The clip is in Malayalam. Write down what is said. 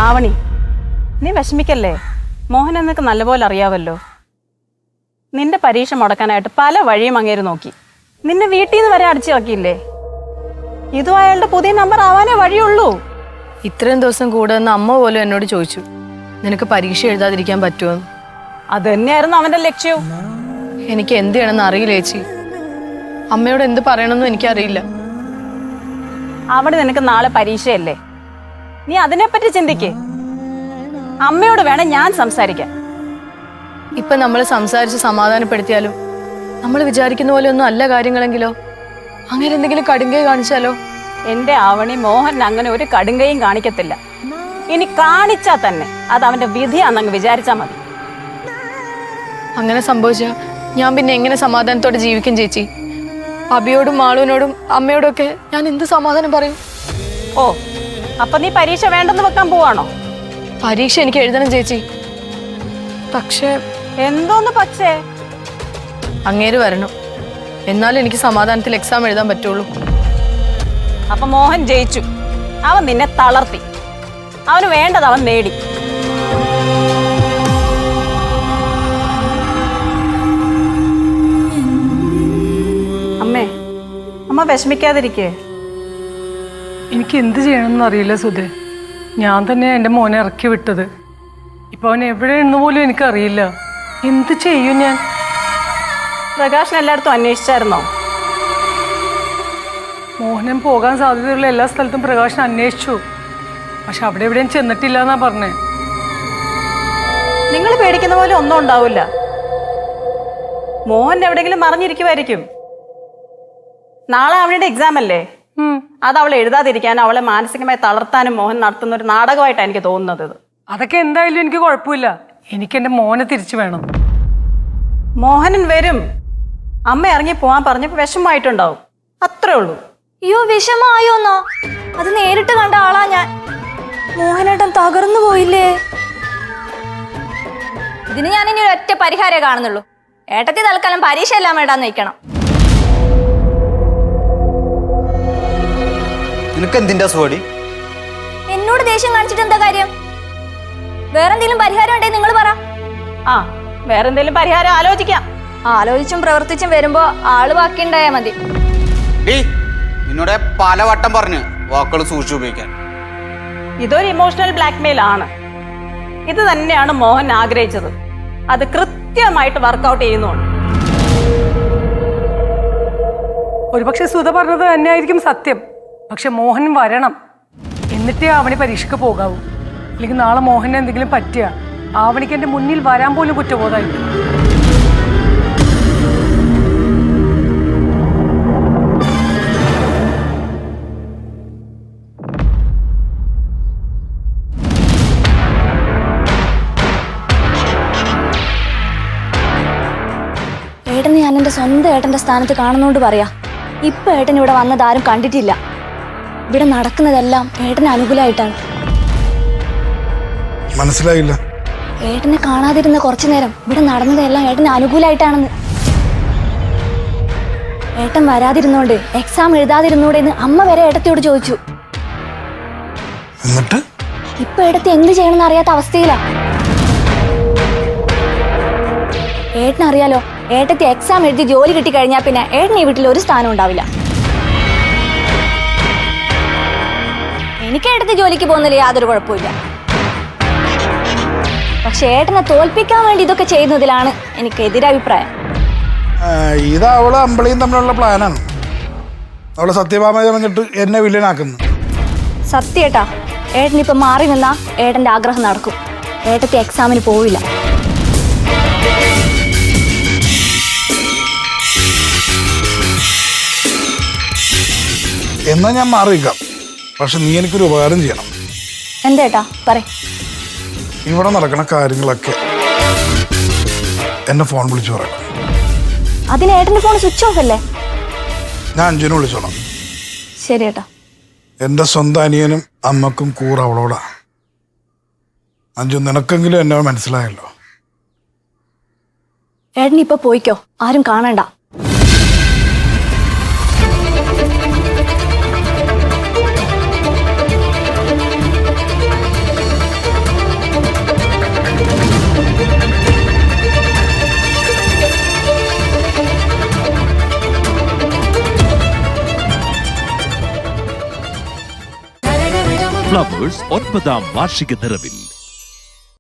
ആവണി, നീ വിഷമിക്കല്ലേ. മോഹൻ എന്നൊക്കെ നല്ലപോലെ അറിയാവല്ലോ. നിന്റെ പരീക്ഷ മുടക്കാനായിട്ട് പല വഴിയും അങ്ങേര് നോക്കി. നിന്നെ വീട്ടിൽ നിന്ന് വരെ അടിച്ചിറക്കിയില്ലേ. ഇതും അയാളുടെ പുതിയ നമ്പർ ആവാനേ വഴിയുള്ളൂ. ഇത്രയും ദിവസം കൂടെ നിന്ന് അമ്മ പോലും എന്നോട് ചോദിച്ചു, നിനക്ക് പരീക്ഷ എഴുതാതിരിക്കാൻ പറ്റുമോ? അത് തന്നെയായിരുന്നു അവന്റെ ലക്ഷ്യവും. എനിക്ക് എന്ത് ചെയ്യണമെന്ന് അറിയില്ല ചേച്ചി. അമ്മയോട് എന്ത് പറയണമെന്നും എനിക്കറിയില്ല. അവിടെ നിനക്ക് നാളെ പരീക്ഷയല്ലേ, നീ അതിനെപ്പറ്റി ചിന്തിക്കേ. അമ്മയോട് വേണം ഞാൻ സംസാരിക്കാൻ. ഇപ്പൊ നമ്മൾ സംസാരിച്ച് സമാധാനപ്പെടുത്തിയാലും നമ്മൾ വിചാരിക്കുന്ന പോലെ ഒന്നും അല്ല കാര്യങ്ങളെങ്കിലോ, അങ്ങനെ എന്തെങ്കിലും കടുങ്കൈ കാണിച്ചാലോ? എന്റെ ആവണി, മോഹൻ അങ്ങനെ ഒരു കടുങ്കയും കാണിക്കത്തില്ല. ഇനി കാണിച്ചാ തന്നെ അത് അവന്റെ വിധിയാണെന്നങ്ങ് വിചാരിച്ചാ മതി. അങ്ങനെ സംഭവിച്ചാ ഞാൻ പിന്നെ എങ്ങനെ സമാധാനത്തോടെ ജീവിക്കും ചേച്ചി? അബിയോടും മാളുവിനോടും അമ്മയോടും ഒക്കെ ഞാൻ എന്ത് സമാധാനം പറയും? ഓ, അപ്പൊ നീ പരീക്ഷ വേണ്ടെന്ന് വെക്കാൻ പോവാണോ? പരീക്ഷ എനിക്ക് എഴുതണം ചേച്ചി. പക്ഷേ എന്തോന്ന് പക്ഷേ? അങ്ങേര് വരണം, എന്നാലും എനിക്ക് സമാധാനത്തിൽ എക്സാം എഴുതാൻ പറ്റുള്ളൂ. അപ്പൊ മോഹൻ ജയിച്ചു. അവൻ നിന്നെ തളർത്തി. അവന് വേണ്ടത് അവൻ നേടി. അമ്മേ, അമ്മ വിഷമിക്കാതിരിക്കേ. എനിക്ക് എന്ത് ചെയ്യണമെന്ന് അറിയില്ല സുധേ. ഞാൻ തന്നെ എൻ്റെ മോനെ ഇറക്കി വിട്ടത്. ഇപ്പൊ അവൻ എവിടെയെന്ന് പോലും എനിക്കറിയില്ല. എന്ത് ചെയ്യും ഞാൻ? പ്രകാശൻ എല്ലായിടത്തും അന്വേഷിച്ചായിരുന്നോ? മോഹനൻ പോകാൻ സാധ്യതയുള്ള എല്ലാ സ്ഥലത്തും പ്രകാശൻ അന്വേഷിച്ചു. പക്ഷെ അവിടെ എവിടെയും ചെന്നിട്ടില്ല എന്നാ പറഞ്ഞേ. നിങ്ങൾ പേടിക്കുന്ന പോലെ ഒന്നും ഉണ്ടാവില്ല. മോഹൻ എവിടെയെങ്കിലും മറിഞ്ഞിരിക്കുമായിരിക്കും. നാളെ അവളുടെ എക്സാം അല്ലേ? അത് അവൾ എഴുതാതിരിക്കാനും അവളെ മാനസികമായി തളർത്താനും മോഹൻ നടത്തുന്ന ഒരു നാടകമായിട്ടാണ് എനിക്ക് തോന്നുന്നത്. അതൊക്കെ എന്തായാലും എനിക്ക് കുഴപ്പമില്ല. എനിക്ക് എൻ്റെ മോനെ തിരിച്ചു വേണം. മോഹനൻ വരും. അമ്മ ഇറങ്ങി പോവാൻ പറഞ്ഞപ്പോ വിഷമമായിട്ടുണ്ടാവും, അത്രേ ഉള്ളൂ. അയ്യോ, വിഷമായോന്നാ? അത് നേരിട്ട് കണ്ട ആളാ ഞാൻ. മോഹനേട്ടൻ തകർന്നു പോയില്ലേ? ഇതിന് ഞാൻ ഇനി ഒരൊറ്റ പരിഹാരമേ കാണുന്നുള്ളൂ. ഏട്ടത്തി തൽക്കാലം പരീക്ഷ എല്ലാം വേണ്ടാന്ന് വെക്കണം. എന്നോട് ദേഷ്യം കാണിച്ചിട്ട് എന്താ കാര്യം? വേറെന്തെങ്കിലും പരിഹാരം ഉണ്ടെങ്കിൽ നിങ്ങൾ പറ. ആ, വേറെന്തെങ്കിലും പരിഹാരം ആലോചിക്കാം. ആലോചിച്ചും പ്രവർത്തിച്ചും വരുമ്പോ ആള് ബാക്കിയുണ്ടായാ മതി. നിന്നോട് പലവട്ടം പറഞ്ഞു വാക്കുകൾ സൂക്ഷിച്ചു ഉപയോഗിക്കാൻ. ഇതൊരു ഇമോഷണൽ ബ്ലാക്ക്മെയിൽ ആണ്. ഇത് തന്നെയാണ് മോഹൻ ആഗ്രഹിച്ചത്. അത് കൃത്യമായിട്ട് വർക്കൗട്ട് ചെയ്യുന്നുണ്ട്. ഒരുപക്ഷെ സുധ പറഞ്ഞത് തന്നെയായിരിക്കും സത്യം. പക്ഷെ മോഹൻ വരണം, എന്നിട്ടേ ആവണി പരീക്ഷയ്ക്ക് പോകാവൂ. അല്ലെങ്കിൽ നാളെ മോഹന് എന്തെങ്കിലും പറ്റിയ ആവണിക്ക് എൻ്റെ മുന്നിൽ വരാൻ പോലും കുറ്റബോധമായിരിക്കും. ഏട്ടനെ ഞാൻ എൻ്റെ സ്വന്തം ഏട്ടൻ്റെ സ്ഥാനത്ത് കാണുന്നോണ്ട് പറയാ. ഇപ്പൊ ഏട്ടൻ ഇവിടെ വന്നത് ആരും കണ്ടിട്ടില്ല. ഇവിടെ നടക്കുന്നതെല്ലാം ഏട്ടന് അനുകൂലമായിട്ടാണ്. മനസ്സിലായില്ല. ഏട്ടനെ കാണാതിരുന്ന കുറച്ചു നേരം ഇവിടെ നടന്നതെല്ലാം ഏട്ടന് അനുകൂലമായിട്ടാണെന്ന്. ഏട്ടൻ വരാതിരുന്നോണ്ട് എക്സാം എഴുതാതിരുന്നോടെ എന്ന് അമ്മ വരെ ഏട്ടത്തിയോട് ചോദിച്ചു. എന്നിട്ട് ഇപ്പൊ ഏട്ടത്തി എന്ത് ചെയ്യണമെന്ന് അറിയാത്ത അവസ്ഥയിലാ. ഏട്ടനറിയാലോ, ഏട്ടത്തി എക്സാം എഴുതി ജോലി കിട്ടിക്കഴിഞ്ഞാൽ പിന്നെ ഏട്ടന് ഈ വീട്ടിൽ ഒരു സ്ഥാനം ഉണ്ടാവില്ല. എനിക്ക് ഏട്ടത്തി ജോലിക്ക് പോകുന്നതിൽ യാതൊരു കുഴപ്പമില്ല. പക്ഷെ ഏട്ടനെ തോൽപ്പിക്കാൻ വേണ്ടി ഇതൊക്കെ ചെയ്യുന്നതിലാണ് എനിക്ക് എതിരഭിപ്രായം. ഇത് അവള് അമ്പളിയും തമ്മിലുള്ള പ്ലാനാണ്. അവളെ സത്യഭാമ പറഞ്ഞിട്ട് എന്നെ വില്ലനാക്കുന്നു. സത്യേട്ടാ, ഏട്ടനിപ്പൊ മാറി നിന്നാ ഏട്ടന്റെ ആഗ്രഹം നടക്കും. ഏട്ടത്തി എക്സാമിന് പോവില്ല. എന്നാ ഞാൻ മാറി നിൽക്കാം. പക്ഷെ നീ എനിക്കൊരു ഉപകാരം ചെയ്യണം. എന്തേട്ടാ പറ. ഇവിടെ നടക്കുന്ന കാര്യങ്ങളൊക്കെ എന്നെ ഫോൺ വിളിച്ചു പറയണം. അതിന് ഏട്ടന്റെ ഫോൺ സ്വിച്ച് ഓഫ് അല്ലേ? ഞാൻ അഞ്ജുനെ വിളിച്ചോളാം. ശരി ഏട്ടാ. എൻ്റെ സ്വന്തം അനിയനും അമ്മക്കും കൂറ അവളോടാ. അഞ്ജു, നിനക്കെങ്കിലും എന്നെ മനസ്സിലായല്ലോ. ഏട്ടൻ ഇപ്പൊ പോയിക്കോ, ആരും കാണണ്ട. ഫ്ലവേഴ്സ് 9ാം വാർഷിക നിറവിൽ